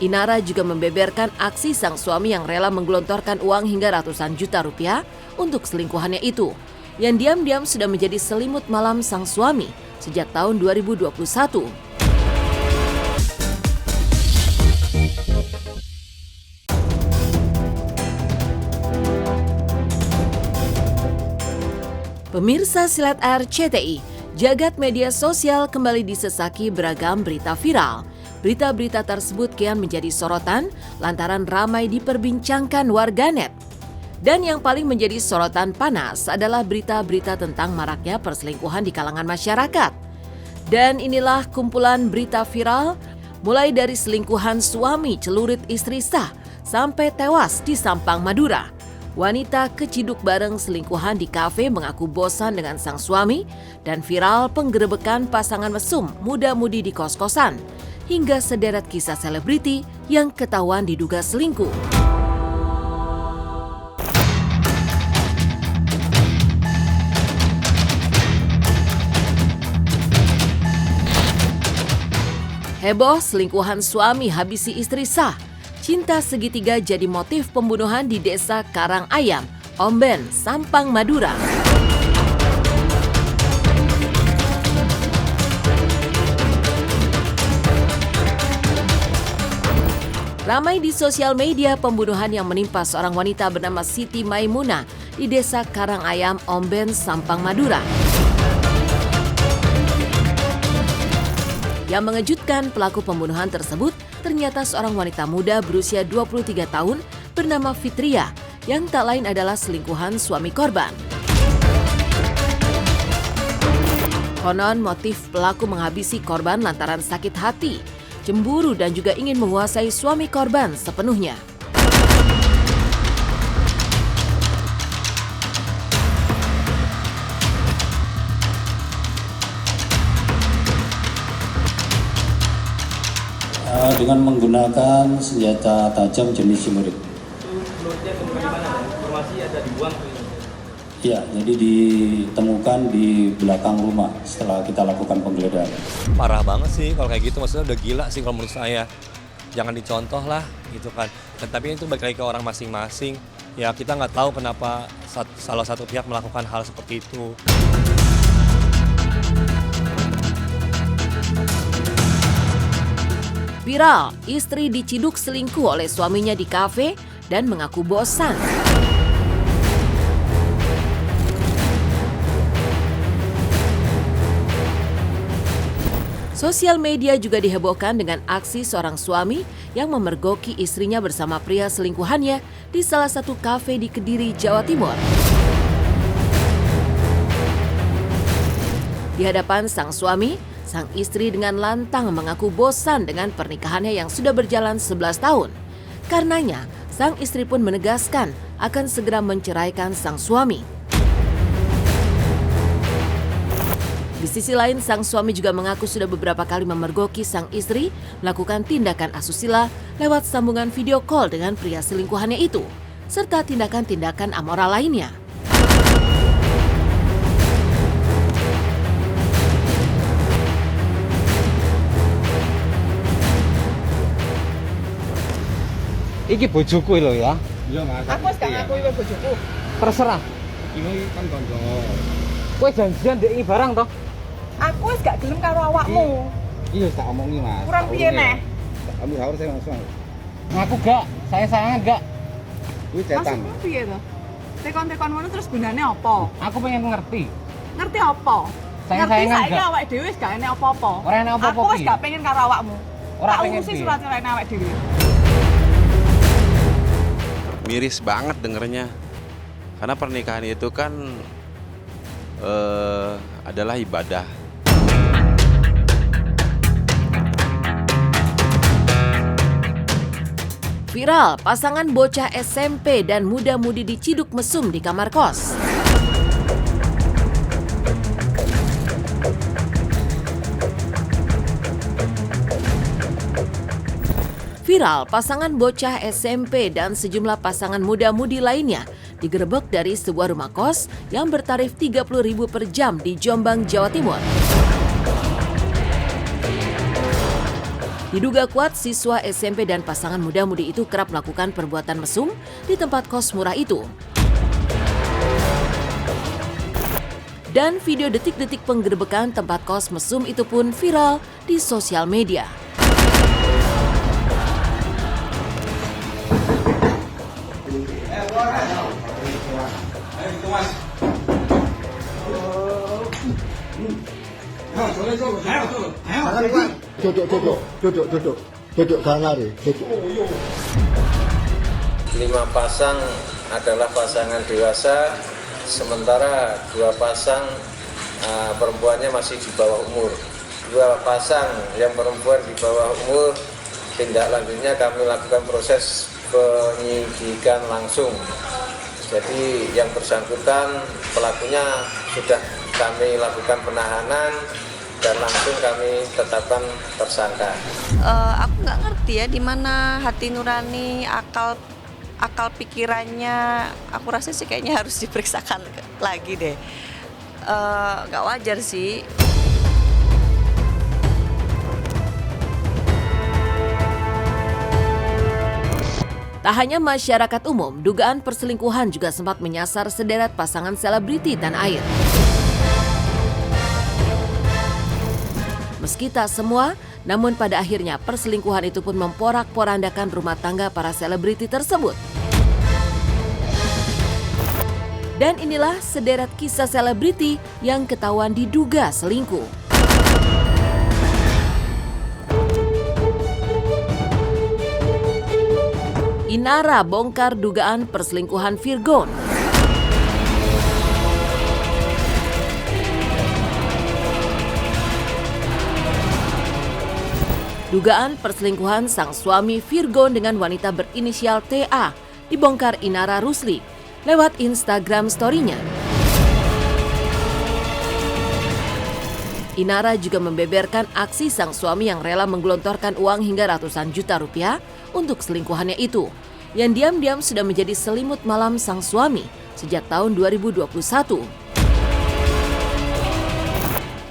Inara juga membeberkan aksi sang suami yang rela menggelontorkan uang hingga ratusan juta rupiah untuk selingkuhannya itu, yang diam-diam sudah menjadi selimut malam sang suami sejak tahun 2021. Pemirsa Silat RCTI, jagat media sosial kembali disesaki beragam berita viral. Berita-berita tersebut kian menjadi sorotan lantaran ramai diperbincangkan warganet. Dan yang paling menjadi sorotan panas adalah berita-berita tentang maraknya perselingkuhan di kalangan masyarakat. Dan inilah kumpulan berita viral, mulai dari selingkuhan suami celurit istri sah sampai tewas di Sampang, Madura. Wanita keciduk bareng selingkuhan di kafe mengaku bosan dengan sang suami, dan viral penggerebekan pasangan mesum muda-mudi di kos-kosan, hingga sederet kisah selebriti yang ketahuan diduga selingkuh. Heboh selingkuhan suami habisi istri sah. Cinta segitiga jadi motif pembunuhan di desa Karangayam, Omben, Sampang, Madura. Ramai di sosial media pembunuhan yang menimpa seorang wanita bernama Siti Maimunah di desa Karangayam, Omben, Sampang, Madura. Yang mengejutkan, pelaku pembunuhan tersebut ternyata seorang wanita muda berusia 23 tahun bernama Fitria yang tak lain adalah selingkuhan suami korban. Konon motif pelaku menghabisi korban lantaran sakit hati, cemburu dan juga ingin menguasai suami korban sepenuhnya. Dengan menggunakan senjata tajam jenis celurit. Celuritnya kemana? Informasi ada dibuang? Ya, jadi ditemukan di belakang rumah setelah kita lakukan penggeledahan. Parah banget sih kalau kayak gitu, maksudnya udah gila sih kalau menurut saya. Jangan dicontoh lah gitu kan. Tapi itu balik lagi ke orang masing-masing. Ya kita nggak tahu kenapa salah satu pihak melakukan hal seperti itu. Viral, istri diciduk selingkuh oleh suaminya di kafe dan mengaku bosan. Sosial media juga dihebohkan dengan aksi seorang suami yang memergoki istrinya bersama pria selingkuhannya di salah satu kafe di Kediri, Jawa Timur. Di hadapan sang suami, sang istri dengan lantang mengaku bosan dengan pernikahannya yang sudah berjalan 11 tahun. Karenanya, sang istri pun menegaskan akan segera menceraikan sang suami. Di sisi lain, sang suami juga mengaku sudah beberapa kali memergoki sang istri melakukan tindakan asusila lewat sambungan video call dengan pria selingkuhannya itu, serta tindakan-tindakan amoral lainnya. Iki bojoku lho ya. Iya Mas. Aku wis gak ngakui kowe bojoku. Terserah. Ini kan kanca. Kowe janjian ndek iki barang toh? Aku wis gak gelem karo awakmu. Iya tak omongi Mas. Kurang piye neh? Kamu harus saya langsung. Ngaku gak? Saya sayangan gak? Kuwi cetan. Maksudmu piye to? Tekon-tekon ngono terus gunane apa? Aku pengen ngerti. Ngerti apa? Sayang-sayangan Ngerti saiki gak? awake dhewe wis gak enek apa-apa. Ora enek apa-apa Aku wis piye? gak pengen karo awakmu. Ora Tak pengen urusi piye? surat cerainya awake dhewe. Miris banget dengernya, karena pernikahan itu kan adalah ibadah. Viral, pasangan bocah SMP dan muda-mudi diciduk mesum di kamar kos. Viral, pasangan bocah SMP dan sejumlah pasangan muda-mudi lainnya digerebek dari sebuah rumah kos yang bertarif Rp30.000 per jam di Jombang, Jawa Timur. Diduga kuat, siswa SMP dan pasangan muda-mudi itu kerap melakukan perbuatan mesum di tempat kos murah itu. Dan video detik-detik penggerebekan tempat kos mesum itu pun viral di sosial media. Duduk, jangan lari, duduk. 5 pasang adalah pasangan dewasa, sementara 2 pasang perempuannya masih di bawah umur. 2 pasang yang perempuan di bawah umur, tindak lanjutnya kami lakukan proses penyidikan langsung. Jadi yang bersangkutan pelakunya sudah kami lakukan penahanan dan langsung kami tetapkan tersangka. Aku nggak ngerti ya di mana hati nurani, akal pikirannya. Aku rasa sih kayaknya harus diperiksakan lagi deh. Nggak wajar sih. Tak hanya masyarakat umum, dugaan perselingkuhan juga sempat menyasar sederet pasangan selebriti tanah air. Meski tak semua, namun pada akhirnya perselingkuhan itu pun memporak-porandakan rumah tangga para selebriti tersebut. Dan inilah sederet kisah selebriti yang ketahuan diduga selingkuh. Inara bongkar dugaan perselingkuhan Virgon. Dugaan perselingkuhan sang suami Virgon dengan wanita berinisial TA dibongkar Inara Rusli lewat Instagram story-nya. Inara juga membeberkan aksi sang suami yang rela menggelontorkan uang hingga ratusan juta rupiah untuk selingkuhannya itu, yang diam-diam sudah menjadi selimut malam sang suami sejak tahun 2021.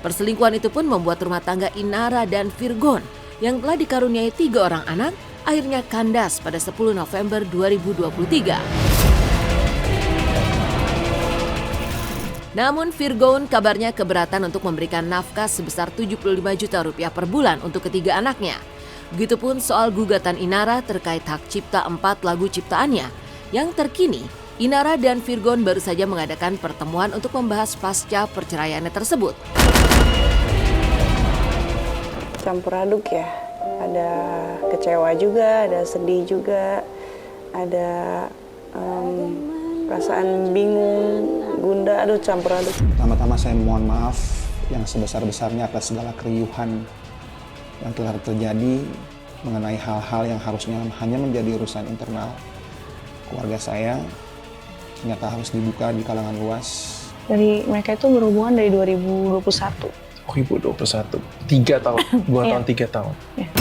Perselingkuhan itu pun membuat rumah tangga Inara dan Virgon yang telah dikaruniai 3 orang anak akhirnya kandas pada 10 November 2023. Namun Virgon kabarnya keberatan untuk memberikan nafkah sebesar 75 juta rupiah per bulan untuk ketiga anaknya. Begitupun soal gugatan Inara terkait hak cipta 4 lagu ciptaannya. Yang terkini, Inara dan Virgon baru saja mengadakan pertemuan untuk membahas pasca perceraiannya tersebut. Campur aduk ya, ada kecewa juga, ada sedih juga, ada perasaan bingung, gundah, aduh campur aduk. Pertama-tama saya mohon maaf yang sebesar-besarnya atas segala keriuhan yang telah terjadi mengenai hal-hal yang harusnya hanya menjadi urusan internal keluarga saya, ternyata harus dibuka di kalangan luas. Dari mereka itu berhubungan dari 2021. 2021, 3 tahun, 2 tahun, 3 tahun. Yeah.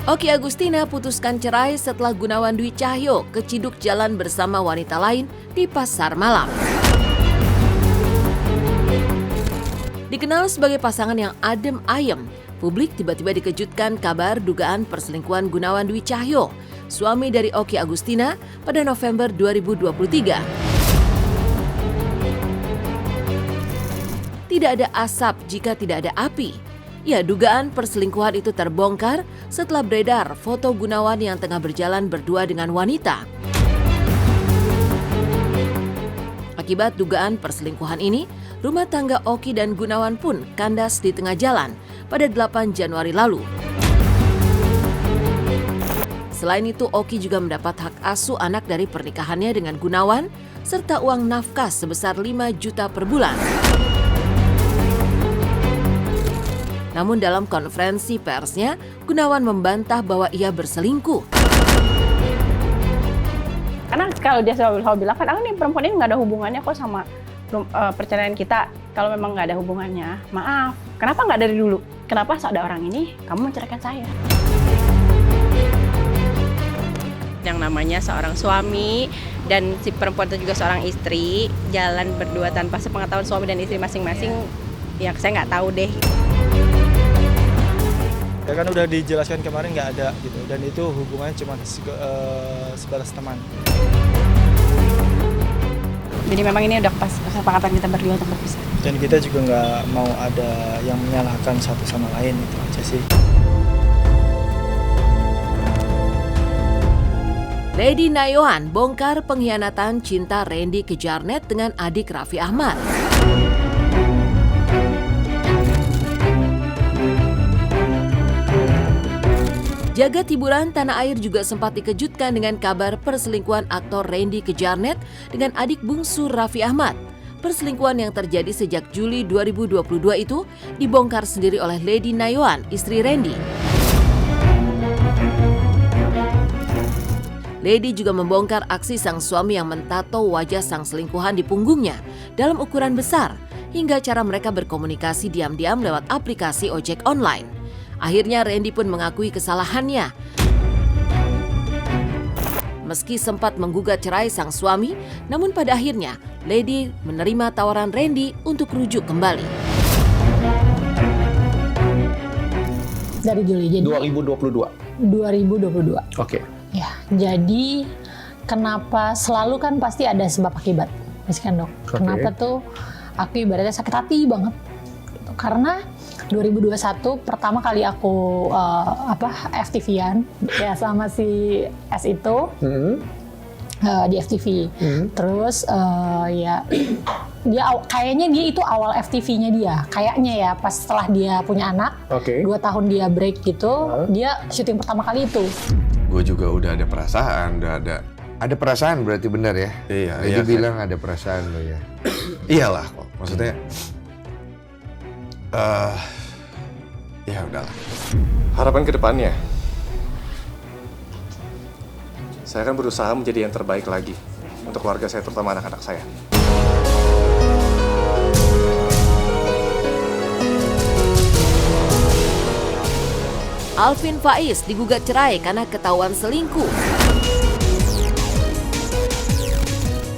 Oki Agustina putuskan cerai setelah Gunawan Dwi Cahyo keciduk jalan bersama wanita lain di pasar malam. Dikenal sebagai pasangan yang adem ayem, publik tiba-tiba dikejutkan kabar dugaan perselingkuhan Gunawan Dwi Cahyo, suami dari Oki Agustina, pada November 2023. Tidak ada asap jika tidak ada api. Ya, dugaan perselingkuhan itu terbongkar setelah beredar foto Gunawan yang tengah berjalan berdua dengan wanita. Akibat dugaan perselingkuhan ini, rumah tangga Oki dan Gunawan pun kandas di tengah jalan pada 8 Januari lalu. Selain itu, Oki juga mendapat hak asuh anak dari pernikahannya dengan Gunawan, serta uang nafkah sebesar 5 juta per bulan. Namun dalam konferensi persnya, Gunawan membantah bahwa ia berselingkuh. Karena kalau dia selalu bilang, kan nih perempuan ini nggak ada hubungannya kok sama perceraian kita. Kalau memang nggak ada hubungannya, maaf. Kenapa nggak dari dulu? Kenapa saat ada orang ini, kamu menceraikan saya? yang namanya seorang suami dan si perempuan itu juga seorang istri jalan berdua tanpa sepengetahuan suami dan istri masing-masing, ya saya nggak tahu deh. Ya kan udah dijelaskan kemarin nggak ada gitu, dan itu hubungannya cuma sebatas teman. Jadi memang ini udah pas kesepakatan kita berdua untuk berpisah. Dan kita juga nggak mau ada yang menyalahkan satu sama lain, itu aja sih. Lady Nayohan bongkar pengkhianatan cinta Randy Kejarnet dengan adik Raffi Ahmad. Jagat hiburan tanah air juga sempat dikejutkan dengan kabar perselingkuhan aktor Randy Kejarnet dengan adik bungsu Raffi Ahmad. Perselingkuhan yang terjadi sejak Juli 2022 itu dibongkar sendiri oleh Lady Nayohan, istri Randy. Lady juga membongkar aksi sang suami yang mentato wajah sang selingkuhan di punggungnya dalam ukuran besar, hingga cara mereka berkomunikasi diam-diam lewat aplikasi ojek online. Akhirnya Randy pun mengakui kesalahannya. Meski sempat menggugat cerai sang suami, namun pada akhirnya Lady menerima tawaran Randy untuk rujuk kembali. Dari Juli, jadi 2022. Oke. Ya, jadi kenapa selalu kan pasti ada sebab akibat, kan dok? Oke. Kenapa tuh aku ibaratnya sakit hati banget? Gitu. Karena 2021 pertama kali aku FTV-an ya sama si S itu di FTV. Terus ya dia kayaknya dia itu awal FTV-nya dia, kayaknya ya pas setelah dia punya anak, 2 tahun dia break gitu, dia syuting pertama kali itu. Gue juga udah ada perasaan, ada perasaan berarti benar ya? Iya. Dia bilang ada perasaan lo ya. Iyalah kok, maksudnya ya udahlah. Harapan ke depannya, saya akan berusaha menjadi yang terbaik lagi untuk keluarga saya, terutama anak-anak saya. Alvin Faiz digugat cerai karena ketahuan selingkuh.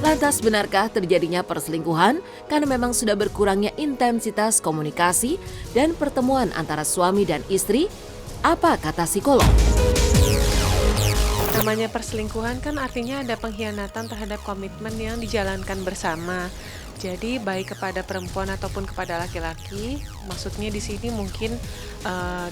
Lantas benarkah terjadinya perselingkuhan karena memang sudah berkurangnya intensitas komunikasi dan pertemuan antara suami dan istri? Apa kata psikolog? Namanya perselingkuhan kan artinya ada pengkhianatan terhadap komitmen yang dijalankan bersama. Jadi baik kepada perempuan ataupun kepada laki-laki, maksudnya di sini mungkin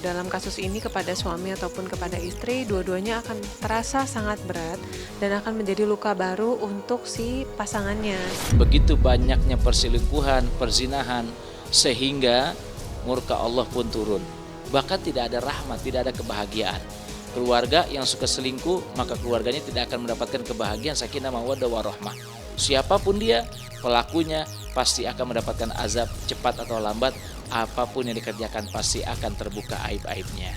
dalam kasus ini kepada suami ataupun kepada istri, dua-duanya akan terasa sangat berat dan akan menjadi luka baru untuk si pasangannya. Begitu banyaknya perselingkuhan, perzinahan, sehingga murka Allah pun turun. Bahkan tidak ada rahmat, tidak ada kebahagiaan. Keluarga yang suka selingkuh, maka keluarganya tidak akan mendapatkan kebahagiaan, sakinah, mawaddah, warahmah. Siapapun dia, pelakunya pasti akan mendapatkan azab cepat atau lambat. Apapun yang dikerjakan pasti akan terbuka aib-aibnya.